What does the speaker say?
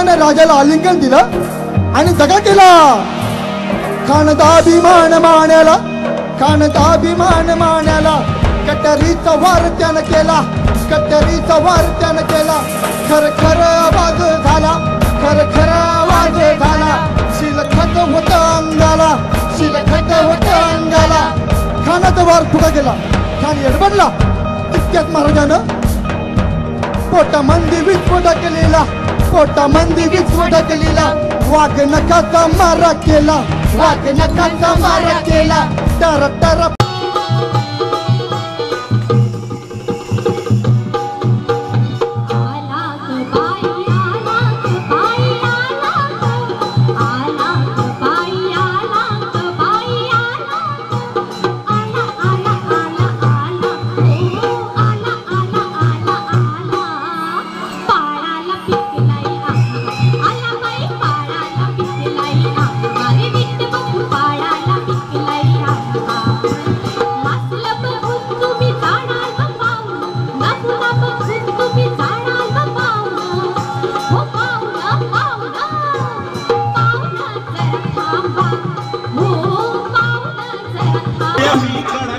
राजाने राजाला आलिंगन दिलं आणि दगा केला. खानदाभिमान माण्याला, खानदाभिमान माण्याला कटरीचा वार त्यानं केला, कटरीचा वार त्यानं केला. खर खर आवाज झाला, खर खर आवाज झाला. शिलखत होत अंगाला, शिलखत होत अंगाला. खानाचा वार फुटा गेला, खान एडबडला. तितक्यात महाराजानं पोटामंदी विस्फोटक केलेला, पोटामंदी विस्फोटक केलेला. वाघ नकाचा मारा केला, वाघ नकाचा मारा केला. टर टर मी